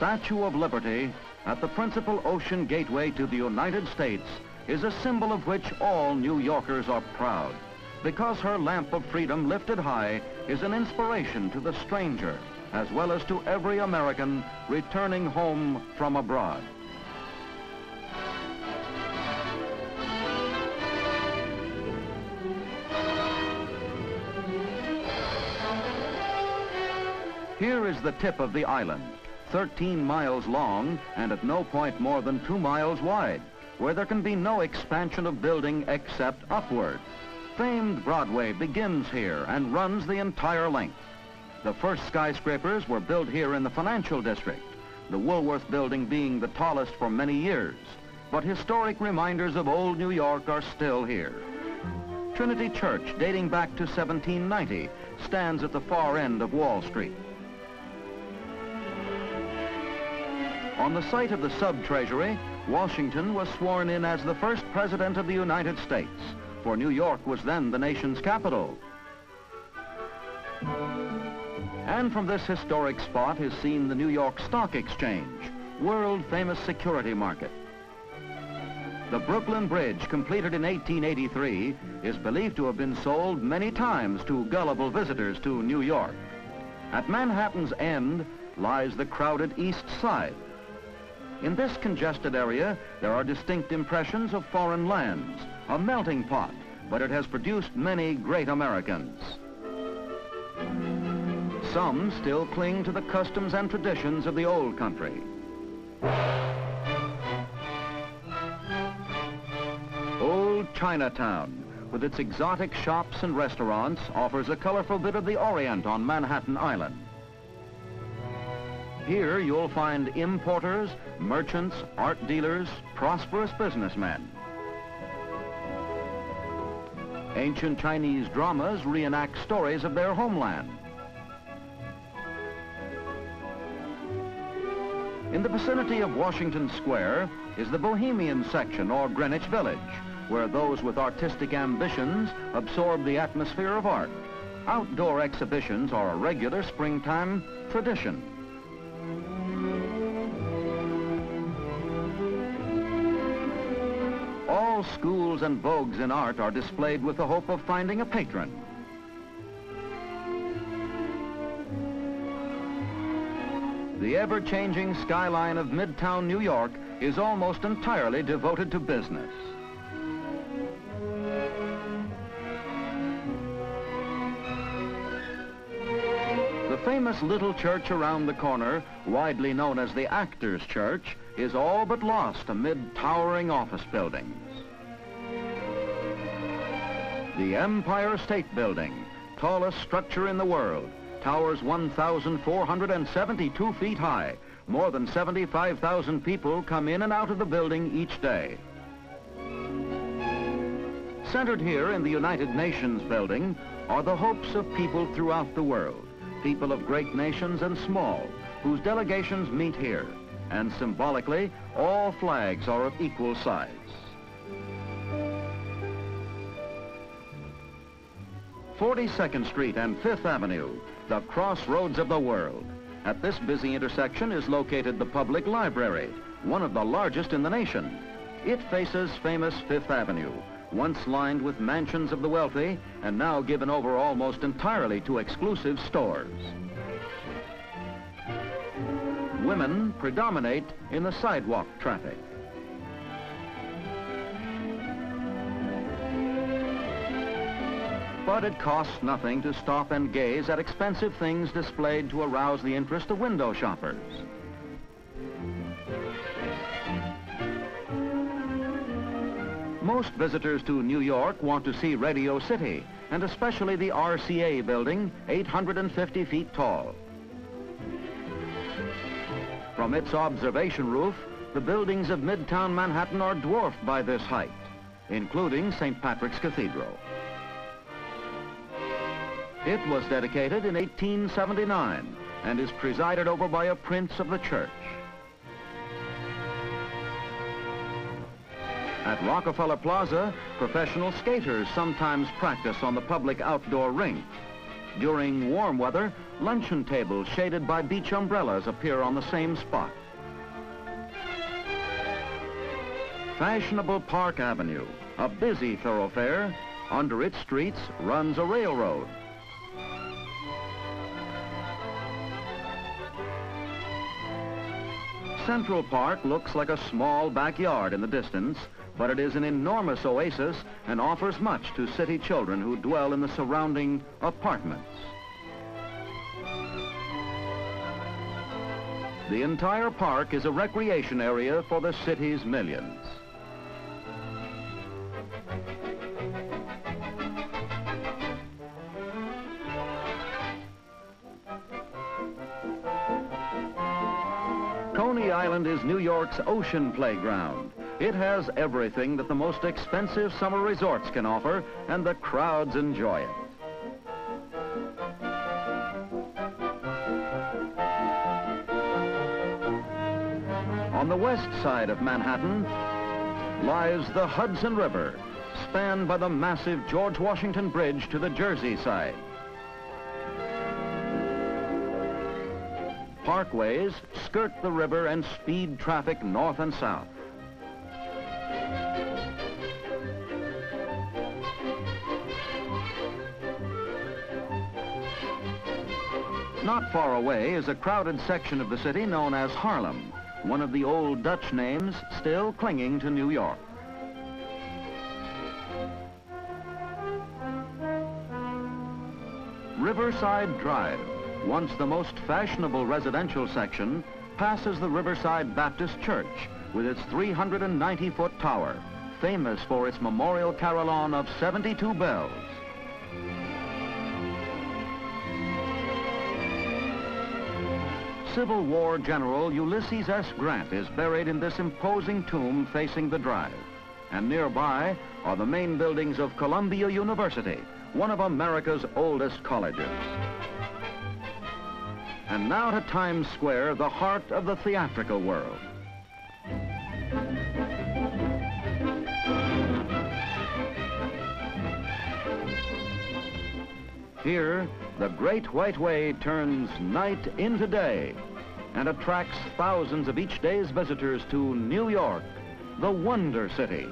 Statue of Liberty at the principal ocean gateway to the United States is a symbol of which all New Yorkers are proud, because her lamp of freedom lifted high is an inspiration to the stranger, as well as to every American returning home from abroad. Here is the tip of the island, 13 miles long and at no point more than 2 miles wide, where there can be no expansion of building except upward. Famed Broadway begins here and runs the entire length. The first skyscrapers were built here in the financial district, the Woolworth Building being the tallest for many years. But historic reminders of old New York are still here. Trinity Church, dating back to 1790, stands at the far end of Wall Street. On the site of the Sub-Treasury, Washington was sworn in as the first President of the United States, for New York was then the nation's capital. And from this historic spot is seen the New York Stock Exchange, world-famous security market. The Brooklyn Bridge, completed in 1883, is believed to have been sold many times to gullible visitors to New York. At Manhattan's end lies the crowded East Side. In this congested area, there are distinct impressions of foreign lands, a melting pot, but it has produced many great Americans. Some still cling to the customs and traditions of the old country. Old Chinatown, with its exotic shops and restaurants, offers a colorful bit of the Orient on Manhattan Island. Here you'll find importers, merchants, art dealers, prosperous businessmen. Ancient Chinese dramas reenact stories of their homeland. In the vicinity of Washington Square is the Bohemian section, or Greenwich Village, where those with artistic ambitions absorb the atmosphere of art. Outdoor exhibitions are a regular springtime tradition. All schools and vogues in art are displayed with the hope of finding a patron. The ever-changing skyline of Midtown New York is almost entirely devoted to business. The famous little church around the corner, widely known as the Actors Church, is all but lost amid towering office buildings. The Empire State Building, tallest structure in the world, towers 1,472 feet high. More than 75,000 people come in and out of the building each day. Centered here in the United Nations building are the hopes of people throughout the world, people of great nations and small, whose delegations meet here, and symbolically, all flags are of equal size. "42nd Street and 5th Avenue, the crossroads of the world. At this busy intersection is located the Public Library, one of the largest in the nation. It faces famous 5th Avenue, once lined with mansions of the wealthy and now given over almost entirely to exclusive stores. Women predominate in the sidewalk traffic. But it costs nothing to stop and gaze at expensive things displayed to arouse the interest of window shoppers. Most visitors to New York want to see Radio City, and especially the RCA building, 850 feet tall. From its observation roof, the buildings of Midtown Manhattan are dwarfed by this height, including St. Patrick's Cathedral. It was dedicated in 1879 and is presided over by a prince of the church. At Rockefeller Plaza, professional skaters sometimes practice on the public outdoor rink. During warm weather, luncheon tables shaded by beach umbrellas appear on the same spot. Fashionable Park Avenue, a busy thoroughfare. Under its streets runs a railroad. Central Park looks like a small backyard in the distance, but it is an enormous oasis and offers much to city children who dwell in the surrounding apartments. The entire park is a recreation area for the city's millions. Coney Island is New York's ocean playground. It has everything that the most expensive summer resorts can offer, and the crowds enjoy it. On the west side of Manhattan lies the Hudson River, spanned by the massive George Washington Bridge to the Jersey side. Parkways skirt the river and speed traffic north and south. Not far away is a crowded section of the city known as Harlem, one of the old Dutch names still clinging to New York. Riverside Drive, once the most fashionable residential section, passes the Riverside Baptist Church with its 390-foot tower, famous for its memorial carillon of 72 bells. Civil War General Ulysses S. Grant is buried in this imposing tomb facing the drive. And nearby are the main buildings of Columbia University, one of America's oldest colleges. And now to Times Square, the heart of the theatrical world. Here, the Great White Way turns night into day and attracts thousands of each day's visitors to New York, the Wonder City.